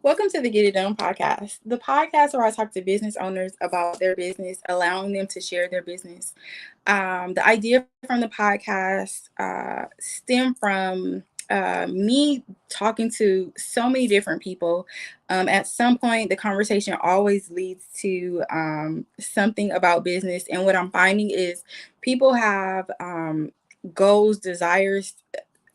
Welcome to the Get It Done podcast, the podcast where I talk to business owners about their business, allowing them to share their business. The idea from the podcast stemmed from me talking to so many different people. At some point, the conversation always leads to something about business. And what I'm finding is people have goals, desires,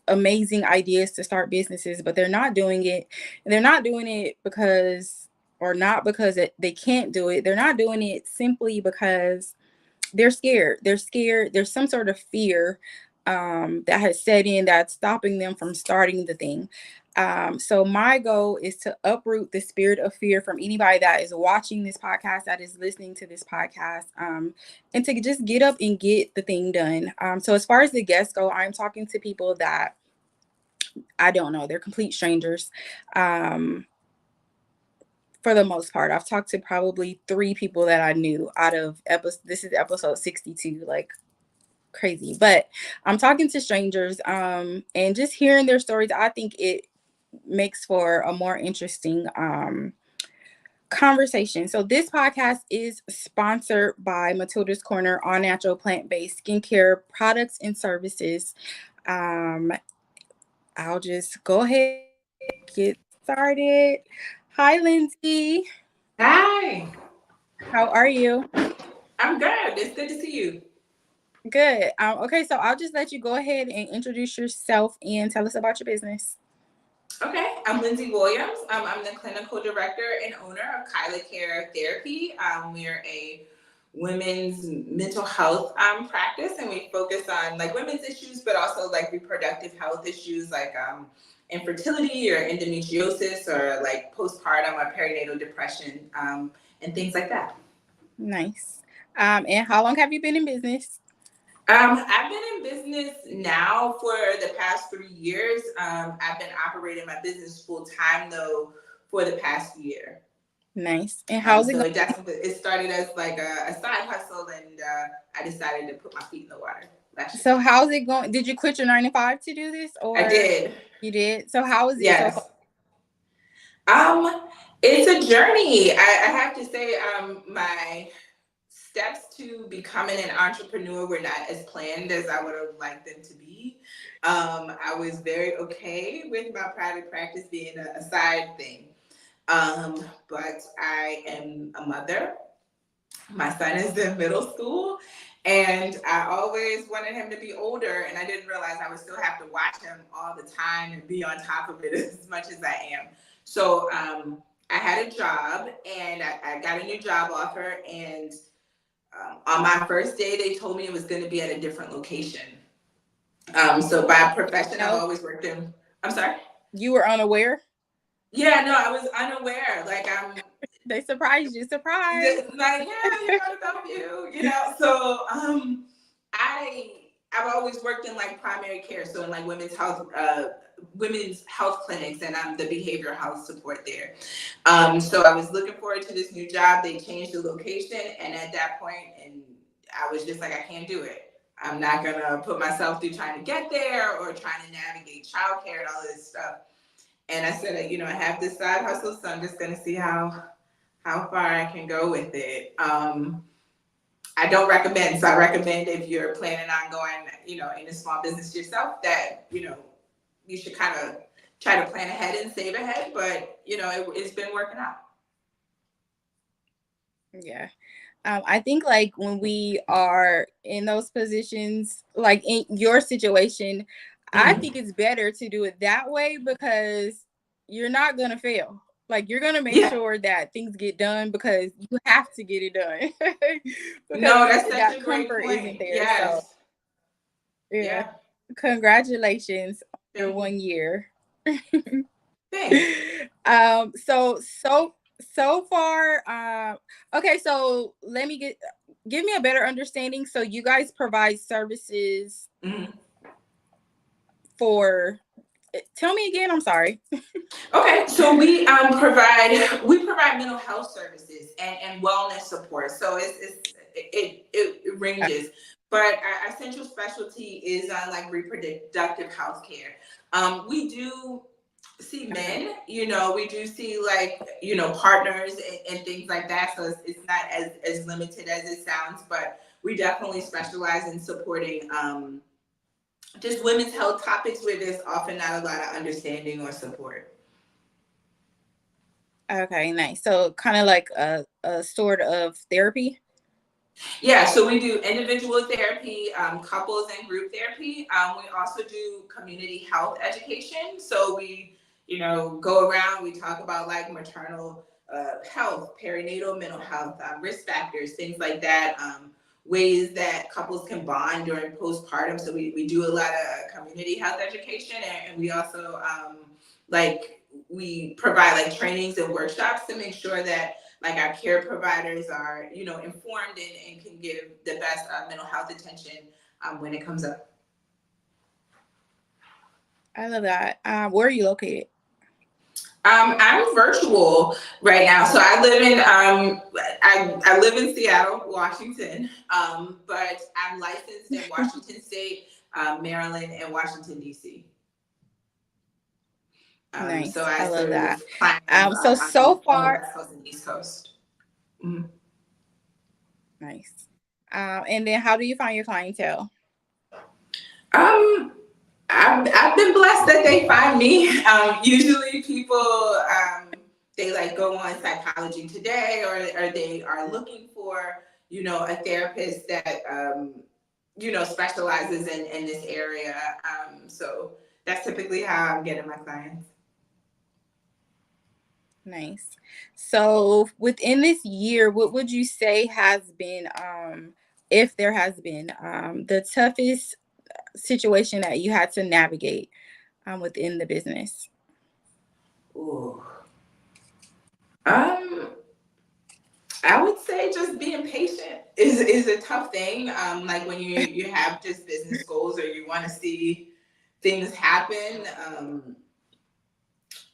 amazing ideas to start businesses, but they're not doing it. And they're not doing it because, or not because they can't do it. They're not doing it simply because they're scared. They're scared. There's some sort of fear that has set in that's stopping them from starting the thing. So my goal is to uproot the spirit of fear from anybody that is watching this podcast, that is listening to this podcast, and to just get up and get the thing done. So as far as the guests go, I'm talking to people that I don't know. They're complete strangers. For the most part, I've talked to probably 3 people that I knew out of this is episode 62, like crazy. But I'm talking to strangers, and just hearing their stories, I think it makes for a more interesting conversation. So this podcast is sponsored by Matilda's Corner, all natural plant-based skincare products and services. I'll just go ahead and get started. Hi, Lyndsey. Hi. How are you? I'm good. It's good to see you. Good. Okay, so I'll just let you go ahead and introduce yourself and tell us about your business. Okay, I'm Lyndsey Williams. I'm the clinical director and owner of Kyla Care Therapy. We're a women's mental health practice, and we focus on like women's issues, but also like reproductive health issues like infertility or endometriosis or like postpartum or perinatal depression and things like that. Nice. And how long have you been in business? I've been in business now for the past 3 years. I've been operating my business full time though for the past year. Nice. And how's it so going? It started as like a side hustle, and I decided to put my feet in the water. So how's it going? Did you quit your 9 to 5 to do this, or I did? You did. So how is it? Yes. So far? It's a journey. I have to say, my steps to becoming an entrepreneur were not as planned as I would have liked them to be. I was very okay with my private practice being a side thing. But I am a mother. My son is in middle school, and I always wanted him to be older, and I didn't realize I would still have to watch him all the time and be on top of it as much as I am. So I had a job, and I got a new job offer, and on my first day, they told me it was going to be at a different location. So by profession, I've always worked in. I'm sorry? You were unaware? Yeah, no, I was unaware. Like they surprised you. Surprise! Like, yeah, you gotta help you. You know. So I've always worked in like primary care, so in like women's health clinics, and I'm the behavioral health support there. So I was looking forward to this new job. They changed the location, and at that point, and I was just like, I can't do it. I'm not gonna put myself through trying to get there or trying to navigate childcare and all of this stuff. And I said, I have this side hustle, so I'm just gonna see how far I can go with it. I don't recommend. So I recommend if you're planning on going, in a small business yourself, that, you should kind of try to plan ahead and save ahead. But, it's been working out. Yeah. I think like when we are in those positions, like in your situation, I think it's better to do it that way because you're not going to fail. Like you're going to make sure that things get done because you have to get it done. No, that's such a great point. Isn't there. Yes. So, yeah. Congratulations on your 1 year. Thanks. So far, okay, so let me give me a better understanding. So you guys provide services for, tell me again, I'm sorry. Okay, so we provide mental health services and wellness support. So it ranges, but our central specialty is on like reproductive health care. We do see men, we do see like, partners and things like that. So it's not as limited as it sounds, but we definitely specialize in supporting just women's health topics where there's often not a lot of understanding or support. Okay, nice. So kind of like a sort of therapy. Yeah, so we do individual therapy, couples and group therapy. We also do community health education. So we, go around, we talk about like maternal health, perinatal mental health, risk factors, things like that, ways that couples can bond during postpartum. So we do a lot of community health education, and we also we provide like trainings and workshops to make sure that like our care providers are, informed and can give the best mental health attention when it comes up. I love that. Where are you located? I'm virtual right now, so I live in I live in Seattle, Washington, but I'm licensed in Washington State, Maryland, and Washington D.C. Nice. So I love that. serve clients So on the far, West Coast and East Coast. Mm-hmm. nice. And then how do you find your clientele? I've been blessed that they find me. Usually people, they like go on Psychology Today, or they are looking for, a therapist that, specializes in this area. So that's typically how I'm getting my clients. Nice. So within this year, what would you say has been, if there has been, the toughest situation that you had to navigate within the business? Ooh. I would say just being patient is a tough thing. Like when you have just business goals or you want to see things happen.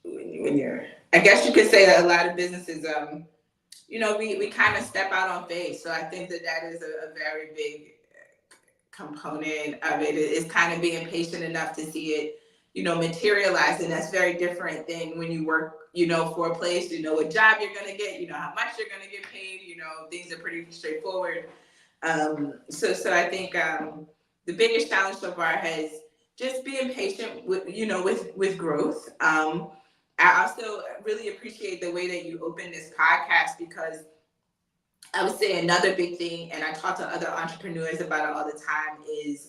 When you're, I guess you could say that a lot of businesses, we kind of step out on faith. So I think that is a very big component of it, is kind of being patient enough to see it, materialize. And that's very different than when you work, for a place, what job you're going to get, how much you're going to get paid, things are pretty straightforward. So I think the biggest challenge so far has just being patient with growth. I also really appreciate the way that you opened this podcast, because I would say another big thing, and I talk to other entrepreneurs about it all the time, is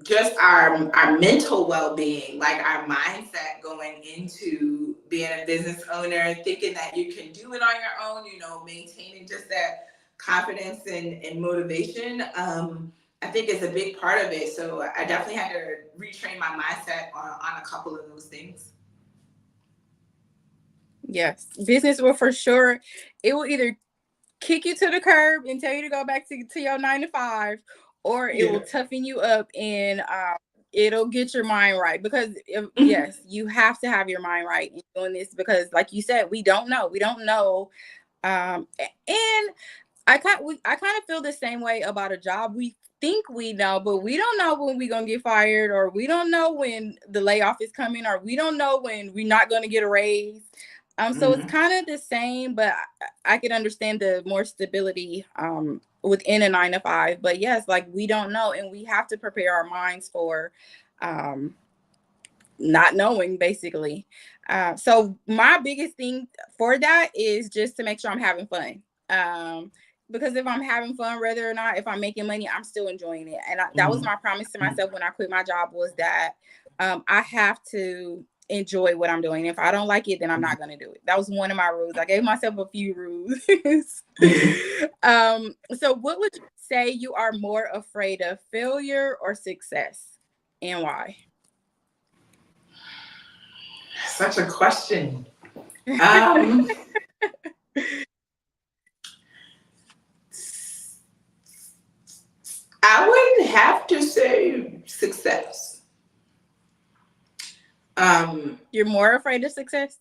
just our mental well-being, like our mindset going into being a business owner, thinking that you can do it on your own, maintaining just that confidence and motivation. I think is a big part of it. So I definitely had to retrain my mindset on a couple of those things. Yes, business will for sure. It will either kick you to the curb and tell you to go back to your 9 to 5, or it will toughen you up and it'll get your mind right. Because yes, you have to have your mind right in doing this, because like you said, we don't know. And I kind of feel the same way about a job. We think we know, but we don't know when we're gonna get fired, or we don't know when the layoff is coming, or we don't know when we're not gonna get a raise. So it's kind of the same, but I could understand the more stability within a 9 to 5. But yes, like we don't know, and we have to prepare our minds for not knowing, basically. So my biggest thing for that is just to make sure I'm having fun. Because if I'm having fun, whether or not if I'm making money, I'm still enjoying it. And that was my promise to myself when I quit my job, was that I have to enjoy what I'm doing. If I don't like it, then I'm not going to do it. That was one of my rules. I gave myself a few rules. So what would you say you are more afraid of, failure or success, and why? Such a question. I would have to say success. You're more afraid of success?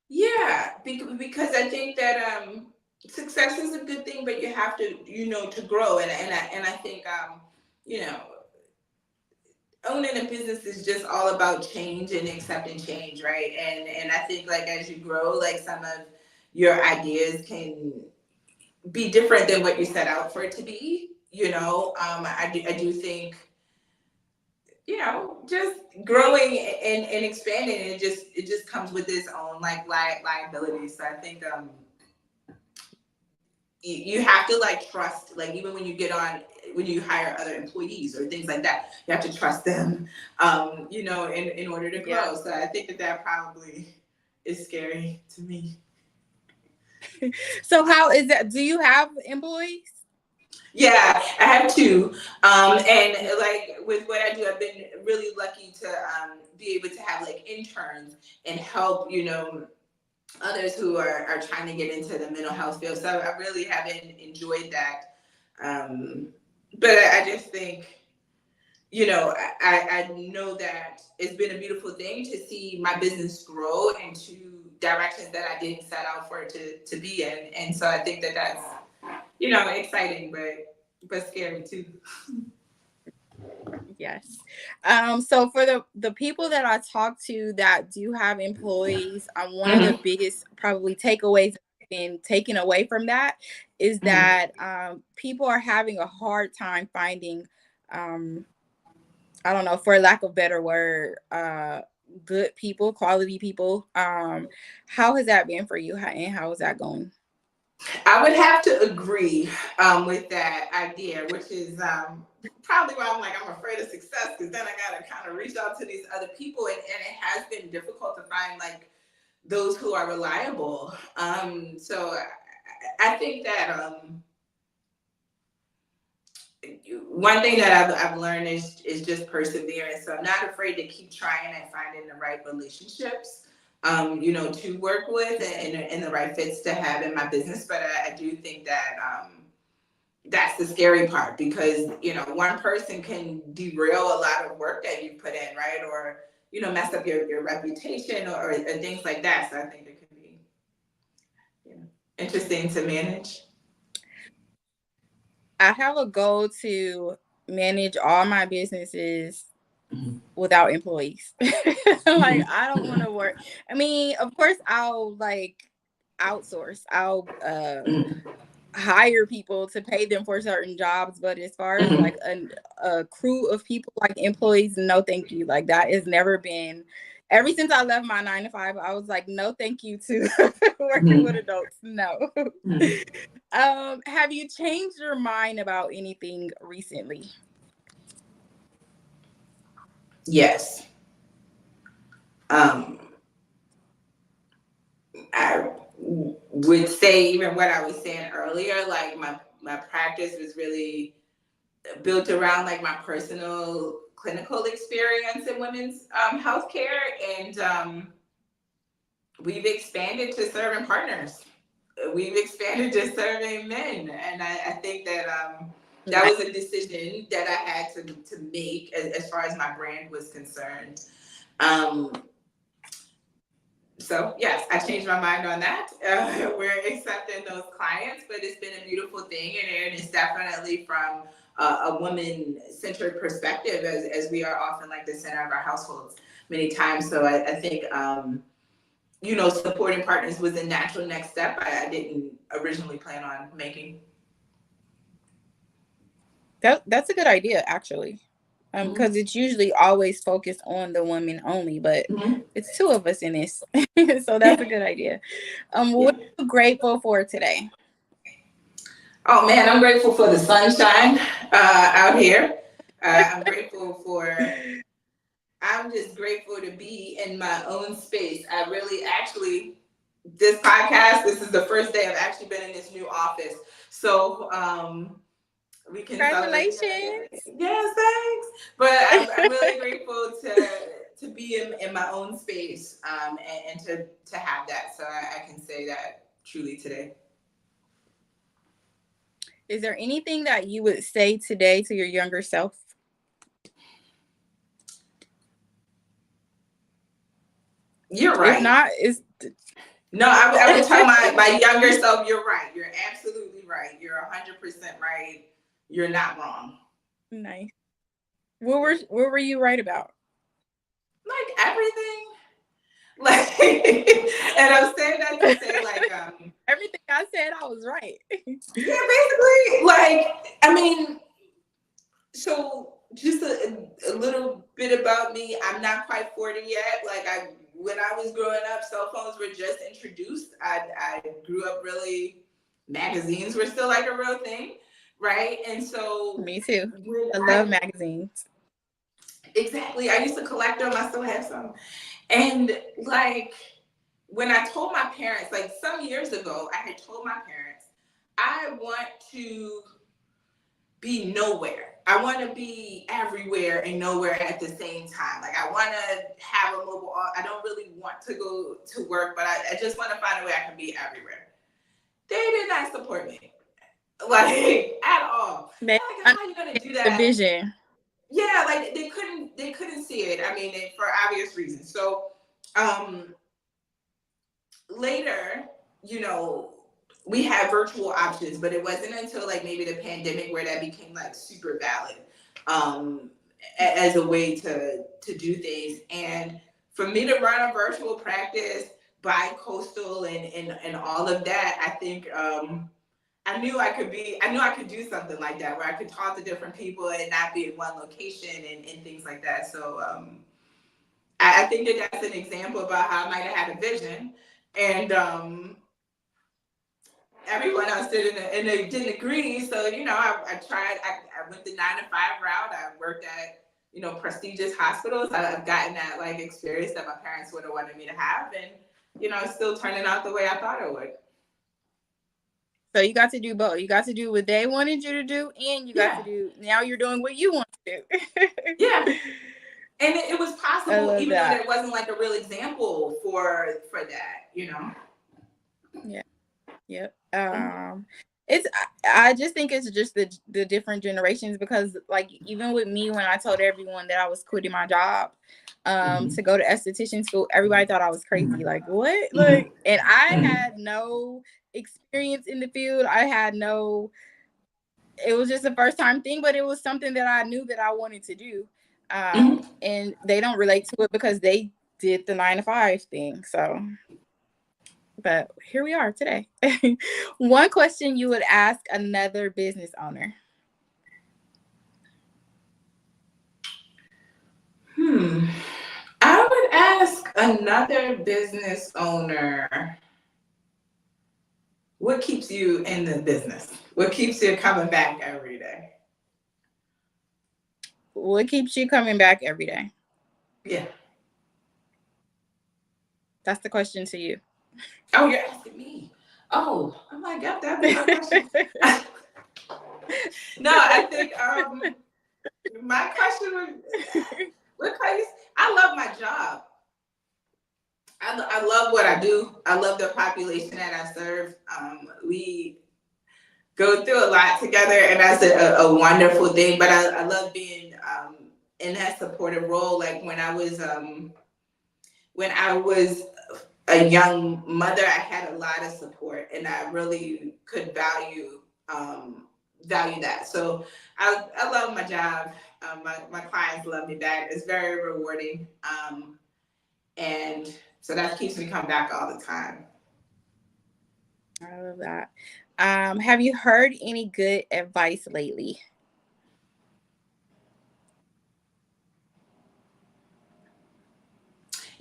Yeah, because I think that success is a good thing, but you have to, to grow. And I think, owning a business is just all about change and accepting change, right? And I think like as you grow, like some of your ideas can be different than what you set out for it to be. I do think, just growing and expanding, it just comes with its own like liabilities. So I think you have to like trust, like even when you hire other employees or things like that, you have to trust them, in order to grow. Yeah. So I think that probably is scary to me. So how is that? Do you have employees? Yeah, I have two. And like with what I do, I've been really lucky to be able to have like interns and help, others who are trying to get into the mental health field. So I really haven't enjoyed that. But I just think, I know that it's been a beautiful thing to see my business grow into directions that I didn't set out for it to be in. And so I think that that's, exciting, but scary too. Yes. So for the people that I talk to that do have employees, one of the biggest probably takeaways been taken away from that is that people are having a hard time finding, I don't know, for lack of a better word, good people, quality people. How has that been for you, and how is that going? I would have to agree with that idea, which is probably why I'm afraid of success, because then I got to kind of reach out to these other people, and it has been difficult to find like those who are reliable. So I think that one thing that I've learned is just perseverance. So I'm not afraid to keep trying and finding the right relationships, to work with, and the right fits to have in my business. But I do think that that's the scary part, because, one person can derail a lot of work that you put in, right? Or, mess up your reputation or things like that. So I think it can be, interesting to manage. I have a goal to manage all my businesses without employees. Like, I don't want to work. I mean, of course, I'll like outsource. I'll hire people to pay them for certain jobs, but as far as like a crew of people, like employees, no, thank you. Like that has never been. Ever since I left my 9 to 5, I was like, no, thank you to working with adults. No. Have you changed your mind about anything recently? Yes. I would say, even what I was saying earlier, like my practice was really built around like my personal clinical experience in women's healthcare, and we've expanded to serving partners. We've expanded to serving men, and I think that that was a decision that I had to make as far as my brand was concerned. So yes, I changed my mind on that. We're accepting those clients, but it's been a beautiful thing, and it's definitely from a woman-centered perspective, as we are often like the center of our households many times. So I think supporting partners was a natural next step. I didn't originally plan on making. That's a good idea, actually. Because it's usually always focused on the women only, but it's two of us in this. So that's a good idea. What are you grateful for today? Oh man, I'm grateful for the sunshine out here. I'm just grateful to be in my own space. I really actually, this podcast, this is the first day I've actually been in this new office. So we can Congratulations. Celebrate. Yes, thanks. But I'm really grateful to be in my own space, and to have that. So I can say that truly today. Is there anything that you would say today to your younger self? You're right. If not, no, I would tell my younger self, you're right. You're absolutely right. You're 100% right. You're not wrong. Nice. What were you right about? Like everything. Like, and I'm saying that to say, like, everything I said, I was right. yeah, basically, like, I mean, so just a little bit about me. I'm not quite 40 yet. Like, when I was growing up, cell phones were just introduced. I grew up really, magazines were still like a real thing, right? And so Me too. when I love magazines. exactly, I used to collect them. I still have some. And like, when I told my parents, like some years ago, I had told my parents, I want to be nowhere. I want to be everywhere and nowhere at the same time. Like, I want to have a mobile, I don't really want to go to work, but I just want to find a way I can be everywhere. They did not support me, like, at all. They Like, how are you going to do that? The vision. Yeah, like they couldn't see it. I mean, for obvious reasons. So, later, you know, we had virtual options, but it wasn't until like maybe the pandemic where that became like super valid, as a way to do things. And for me to run a virtual practice, bi-coastal and all of that, I think I knew I could do something like that where I could talk to different people and not be in one location and things like that. So I think that that's an example about how I might have had a vision, and everyone else and they didn't agree. So, you know, I tried. I went the 9 to 5 route. I worked at, you know, prestigious hospitals. I've gotten that like experience that my parents would have wanted me to have, and you know, it's still turning out the way I thought it would. So you got to do both. You got to do what they wanted you to do, and you got to do, now you're doing what you want to do. Yeah. And it was possible, even that. though there wasn't like a real example for that, you know? Yeah. Yep. It's, I just think it's just the different generations, because like even with me, when I told everyone that I was quitting my job to go to esthetician school, everybody thought I was crazy. Like, what? Like, and I had no experience in the field. It was just a first time thing, but it was something that I knew that I wanted to do. And they don't relate to it because they did the 9 to 5 thing. So, but here we are today. One question you would ask another business owner. I would ask another business owner, what keeps you in the business? What keeps you coming back every day? What keeps you coming back every day? Yeah. That's the question to you. Oh, you're asking me. Oh, I'm like, yep, that'd be my question. No, I think my question would, I love my job. I love what I do. I love the population that I serve. We go through a lot together, and that's a wonderful thing. But I love being in that supportive role. Like when I was a young mother, I had a lot of support, and I really could value that. So I love my job. My clients love me back. It's very rewarding, and so that keeps me coming back all the time. I love that. Have you heard any good advice lately?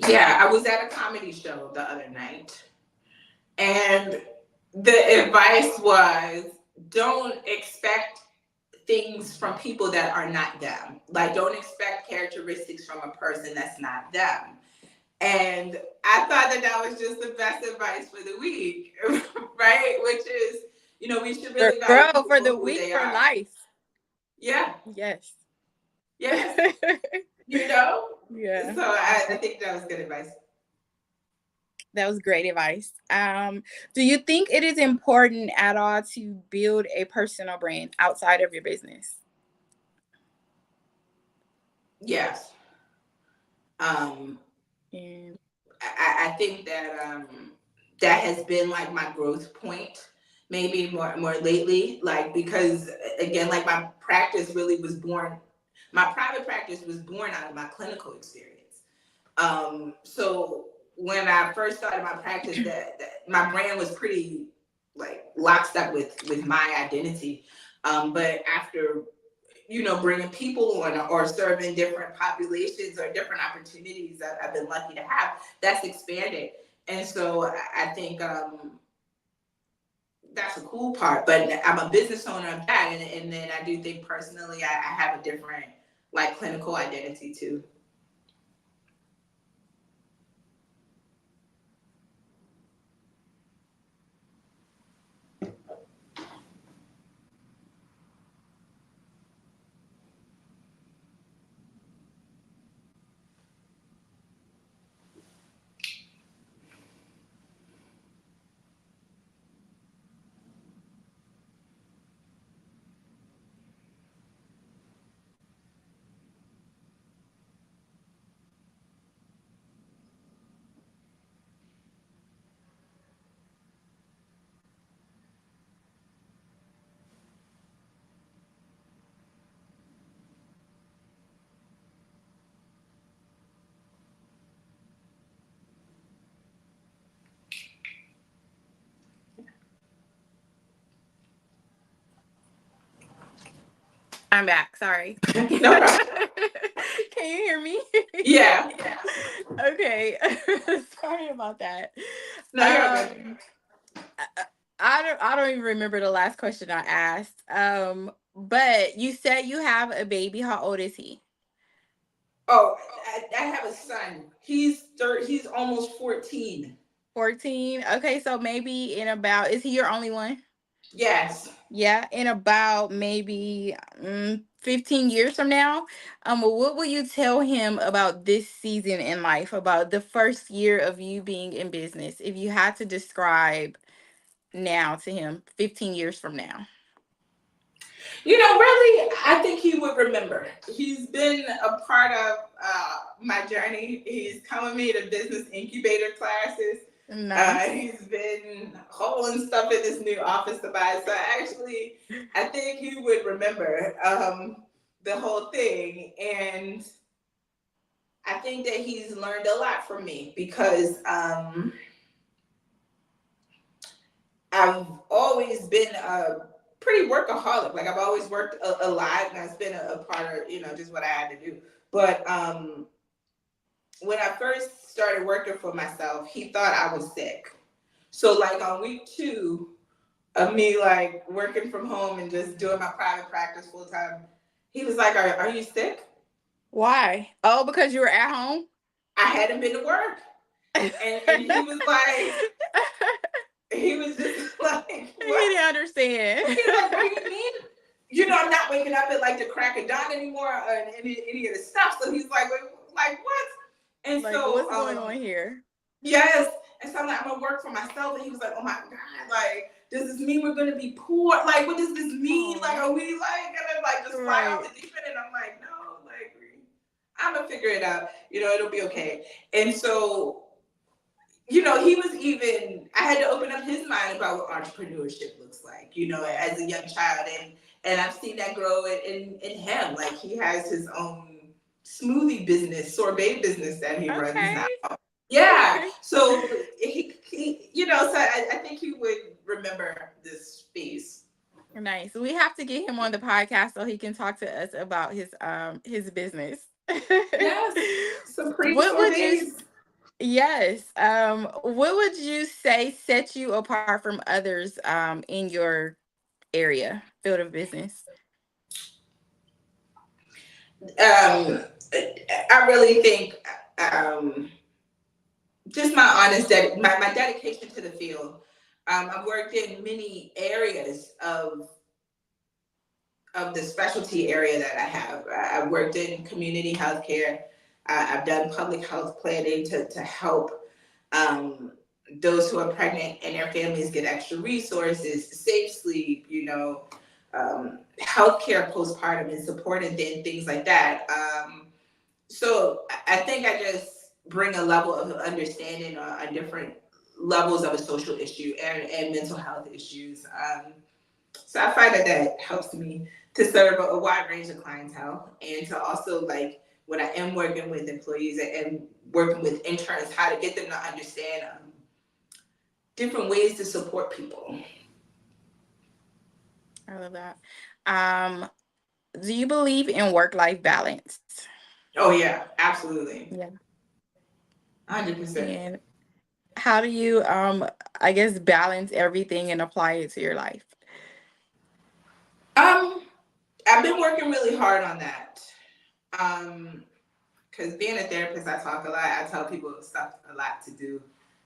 Yeah, I was at a comedy show the other night, and the advice was, don't expect things from people that are not them. Like, don't expect characteristics from a person that's not them. And I thought that was just the best advice for the week, right? Which is, you know, we should really grow for the week, for life. Yeah. Yes. Yes. You know? Yeah. So I think that was good advice. That was great advice. Do you think it is important at all to build a personal brand outside of your business? Yes. And I think that that has been like my growth point, maybe more lately, like, because again, like my practice really was born. my private practice was born out of my clinical experience. So when I first started my practice, that my brand was pretty like locked up with my identity. But after bringing people on or serving different populations or different opportunities that I've been lucky to have, that's expanded. And so I think that's a cool part. But I'm a business owner of that, and then I do think personally I have a different like clinical identity too. I'm back. Sorry. No problem. Can you hear me? Yeah. Okay. Sorry about that. No, you're good. I don't even remember the last question I asked. But you said you have a baby. How old is he? Oh, I have a son. He's almost 14. 14. Okay, so maybe is he your only one? Yes. Yeah, in about maybe 15 years from now, what will you tell him about this season in life, about the first year of you being in business, if you had to describe now to him 15 years from now? Really, I think he would remember. He's been a part of my journey. He's come with me to business incubator classes. Nice. He's been hauling stuff in this new office of mine. So actually, I think he would remember the whole thing. And I think that he's learned a lot from me because I've always been a pretty workaholic. Like I've always worked a lot, and that's been a part of just what I had to do. But when I first started working for myself, he thought I was sick. So like on week 2 of me like working from home and just doing my private practice full time, he was like, "Are you sick?" Why? Oh, because you were at home? I hadn't been to work, and he was like. He was just like, what? He didn't understand. He was like, what do you mean? I'm not waking up at like the crack of dawn anymore and any of the stuff. So he's like what? And like, so what's going on here? Yes. And so I'm like, I'm gonna work for myself. And he was like, oh my God, like, does this mean we're gonna be poor? Like, what does this mean? Like, are we like gonna like just fly off the deep end? And I'm like, no, like I'm gonna figure it out. It'll be okay. And so he was I had to open up his mind about what entrepreneurship looks like, as a young child. And I've seen that grow in him. Like he has his own smoothie business, sorbet business that he runs now. Yeah. Okay. So he so I think he would remember this space. Nice. We have to get him on the podcast so he can talk to us about his business. Yes. Some pretty sorbets. Yes. What would you say sets you apart from others in your field of business? I really think just my my dedication to the field. I've worked in many areas of the specialty area that I have. I've worked in community healthcare. I've done public health planning to help those who are pregnant and their families get extra resources, safe sleep, healthcare postpartum and support and things like that. So I think I just bring a level of understanding on different levels of a social issue and mental health issues. So I find that helps me to serve a wide range of clientele, and to also, like, when I am working with employees and working with interns, how to get them to understand different ways to support people. I love that. Do you believe in work-life balance? Oh yeah, absolutely. Yeah. 100%. And how do you, I guess, balance everything and apply it to your life? I've been working really hard on that. Because being a therapist, I talk a lot. I tell people stuff a lot to do,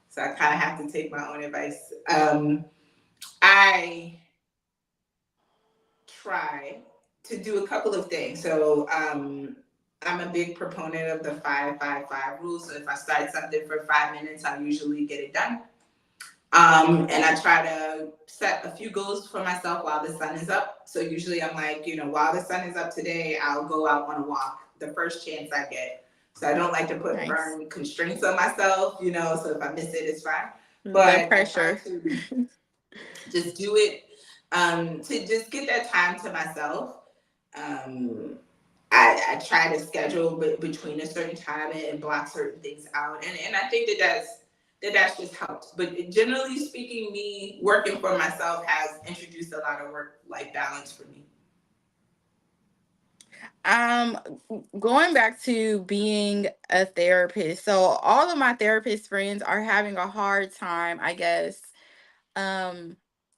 so I kind of have to take my own advice. I try to do a couple of things. So I'm a big proponent of the 5-5-5 rule. So if I start something for 5 minutes, I'll usually get it done. And I try to set a few goals for myself while the sun is up. So usually I'm like, while the sun is up today, I'll go out on a walk the first chance I get. So I don't like to put firm constraints on myself, so if I miss it, it's fine. But The pressure. I try to just do it, to just get that time to myself. I try to schedule between a certain time and block certain things out. And I think that's just helped. But generally speaking, me working for myself has introduced a lot of work-life balance for me. Going back to being a therapist. So all of my therapist friends are having a hard time, I guess,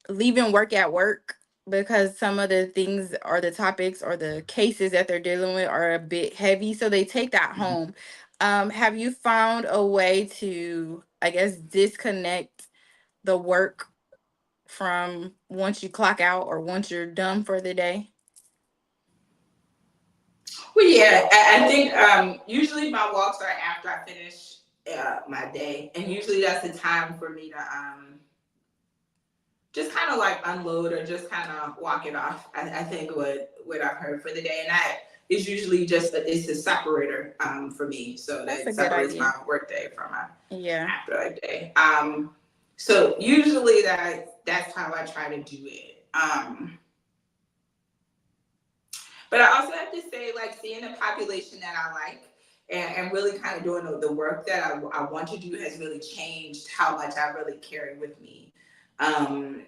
leaving work at work, because some of the things or the topics or the cases that they're dealing with are a bit heavy. So they take that home. Have you found a way to, I guess, disconnect the work from once you clock out or once you're done for the day? Well, yeah, I think usually my walks are after I finish my day, and usually that's the time for me to just kind of like unload or just kind of walk it off. I think what I've heard for the day, and that is usually it's a separator for me, so that separates my work day from my afterlife day. So usually that's how I try to do it. But I also have to say, like, seeing the population that I like and really kind of doing the work that I want to do has really changed how much I really carry with me.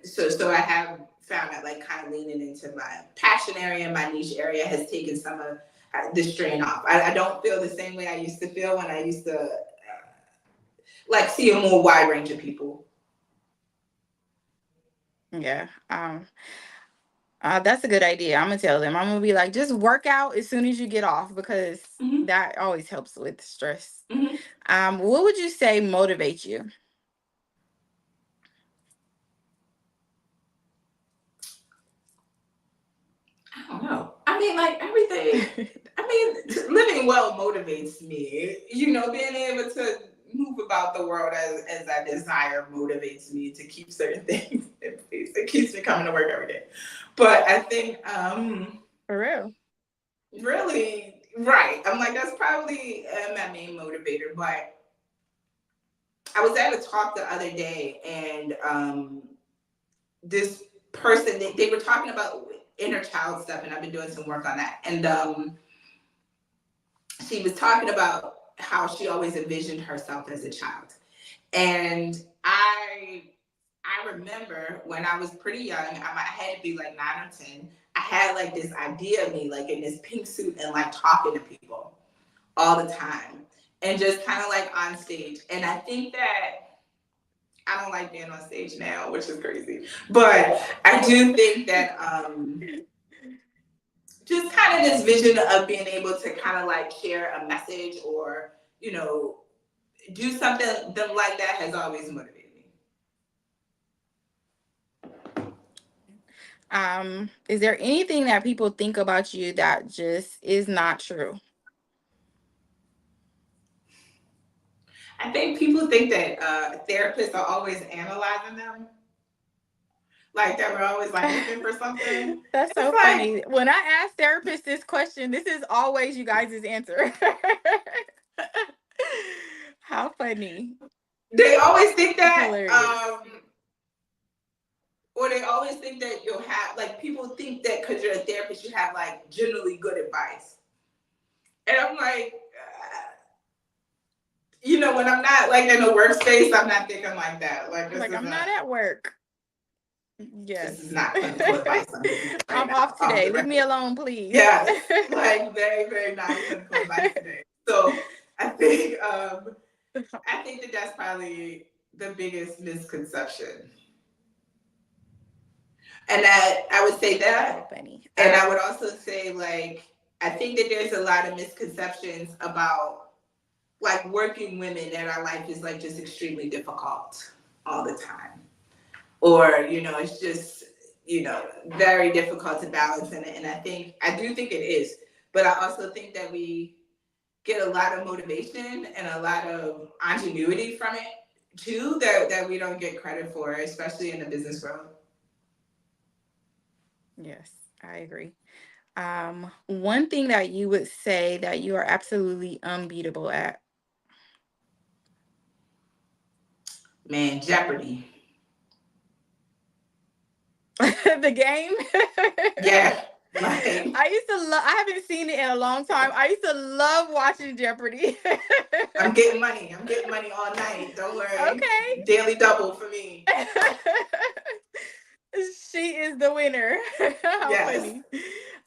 So I have found that, like, kind of leaning into my passion area, my niche area has taken some of the strain off. I don't feel the same way I used to feel when I used to like see a more wide range of people. Yeah. That's a good idea. I'm gonna tell them. I'm gonna be like, just work out as soon as you get off, because that always helps with stress. What would you say motivates you? I don't know. I mean, like, everything. I mean, living well motivates me. Being able to move about the world as I desire motivates me to keep certain things in place. It keeps me coming to work every day. But I think, For real, really, right. I'm like, that's probably my main motivator. But I was at a talk the other day, and this person, they were talking about inner child stuff, and I've been doing some work on that. And she was talking about how she always envisioned herself as a child. And I remember when I was pretty young, I had to be like 9 or 10. I had like this idea of me like in this pink suit and like talking to people all the time and just kind of like on stage. And I think that I don't like being on stage now, which is crazy. But I do think that just kind of this vision of being able to kind of like share a message or, do something like that has always motivated me. Is there anything that people think about you that just is not true? I think people think that therapists are always analyzing them. Like that we're always like looking for something. That's so funny. When I ask therapists this question, this is always you guys' answer. How funny. They always think that. Hilarious. or they always think that you'll have, like, people think that because you're a therapist, you have like generally good advice. And I'm like, when I'm not like in a workspace, I'm not thinking like that. Like, I'm not at work. Yes. This is not clinical advice. I'm off today. Leave me alone, please. Yes, like very, very non-clinical advice today. So I think that that's probably the biggest misconception. And that I would say that. So funny. And I would also say, like, I think that there's a lot of misconceptions about like working women, that our life is like just extremely difficult all the time. Or, it's just, very difficult to balance. And I do think it is. But I also think that we get a lot of motivation and a lot of ingenuity from it too, that we don't get credit for, especially in the business world. Yes, I agree. One thing that you would say that you are absolutely unbeatable at? Man, Jeopardy. The game? Yeah. I used to love, I haven't seen it in a long time. I used to love watching Jeopardy. I'm getting money all night. Don't worry. Okay. Daily double for me. She is the winner. How yes.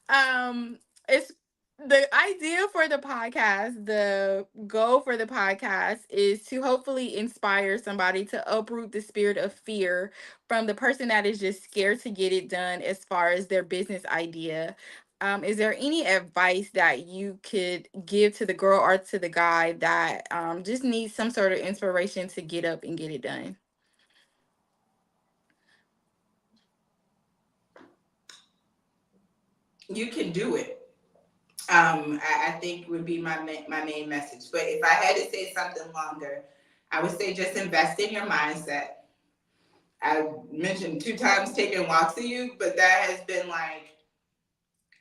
Funny. It's the idea for the podcast, the goal for the podcast is to hopefully inspire somebody to uproot the spirit of fear from the person that is just scared to get it done as far as their business idea. Is there any advice that you could give to the girl or to the guy that just needs some sort of inspiration to get up and get it done? You can do it. I think would be my main message. But if I had to say something longer, I would say just invest in your mindset. I mentioned 2 times taking walks with you, but that has been like,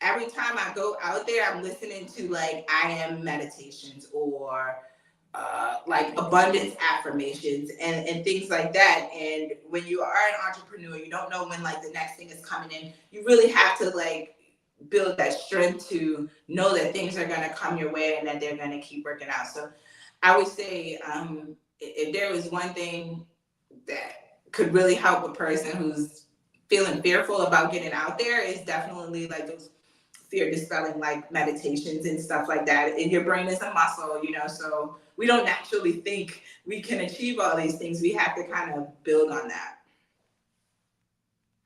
every time I go out there, I'm listening to like I am meditations or like abundance affirmations and things like that. And when you are an entrepreneur, you don't know when like the next thing is coming in. You really have to like build that strength to know that things are going to come your way and that they're going to keep working out. So I would say if there was one thing that could really help a person who's feeling fearful about getting out there, is definitely like those fear dispelling like meditations and stuff like that. And your brain is a muscle, so we don't naturally think we can achieve all these things. We have to kind of build on that.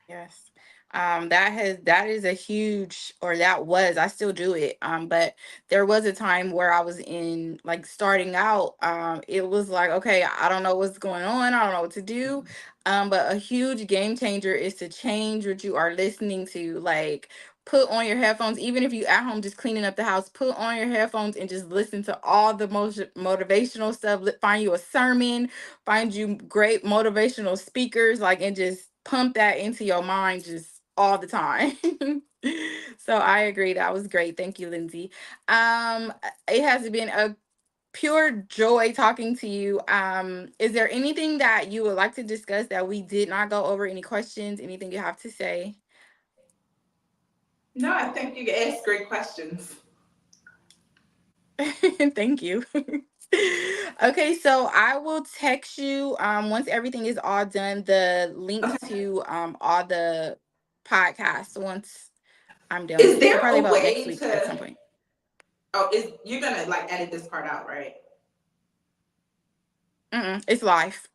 Yes. That is a huge, or that was, I still do it. But there was a time where I was in like starting out, it was like, okay, I don't know what's going on. I don't know what to do. But a huge game changer is to change what you are listening to. Like, put on your headphones, even if you at home just cleaning up the house, put on your headphones and just listen to all the most motivational stuff. Find you a sermon, find you great motivational speakers, like, and just pump that into your mind just all the time. So I agree. That was great. Thank you, Lyndsey. It has been a pure joy talking to you. Is there anything that you would like to discuss that we did not go over? Any questions? Anything you have to say? No, I think you asked great questions. Thank you. Okay, so I will text you once everything is all done, the links to all the podcasts once I'm done Is with it. there So probably a about next way week to at some point. you're gonna like edit this part out, right? It's live.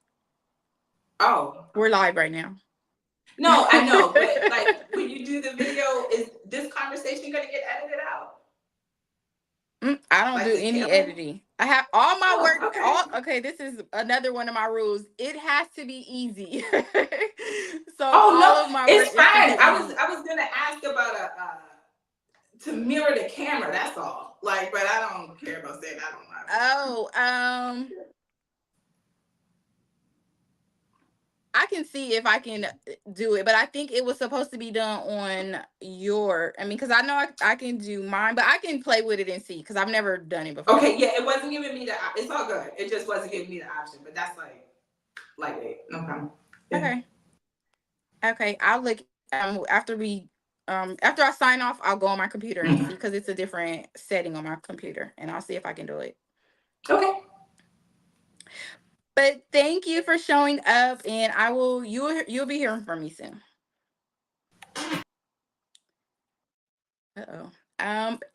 Oh, We're live right now. No, I know, but like when you do the video, is this conversation gonna get edited out? I don't Like do the any tail end? editing. I have all my work. Okay. Okay, this is another one of my rules. It has to be easy. So Oh all of no, my work it's is to be fine. easy. I was gonna ask about to mirror the camera. That's all. Like, but I don't care about saying I don't know. Oh, I can see if I can do it, but I think it was supposed to be done on because I know I can do mine, but I can play with it and see because I've never done it before. Okay, yeah, it wasn't giving me it's all good. It just wasn't giving me the option, but that's like no problem. Yeah. Okay. Okay, I'll look after I sign off, I'll go on my computer and see, Mhm. because it's a different setting on my computer, and I'll see if I can do it. Okay. But thank you for showing up, and you'll be hearing from me soon. Uh-oh.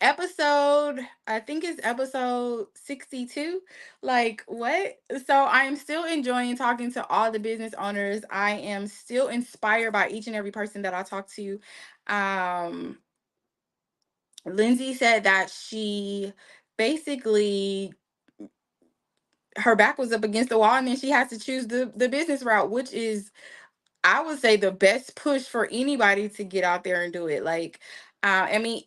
Episode, I think it's episode 62. Like, what? So I am still enjoying talking to all the business owners. I am still inspired by each and every person that I talk to. Um, Lyndsey said that she basically, her back was up against the wall, and then she has to choose the business route, which is, I would say, the best push for anybody to get out there and do it. Like, I mean,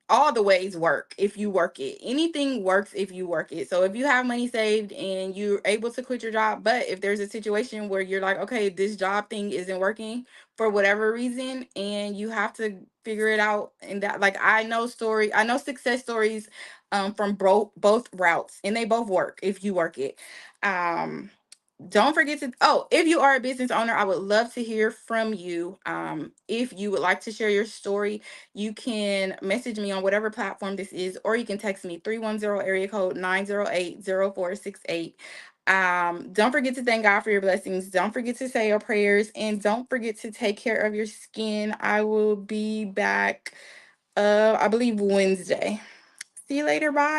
all the ways work if you work it. Anything works if you work it. So if you have money saved and you're able to quit your job, but if there's a situation where you're like, okay, this job thing isn't working for whatever reason, and you have to figure it out, and that, like, I know success stories from both routes, and they both work if you work it. Um, don't forget to, if you are a business owner, I would love to hear from you. If you would like to share your story, you can message me on whatever platform this is, or you can text me 310 area code 908-0468. Don't forget to thank God for your blessings. Don't forget to say your prayers, and don't forget to take care of your skin. I will be back, I believe, Wednesday. See you later. Bye.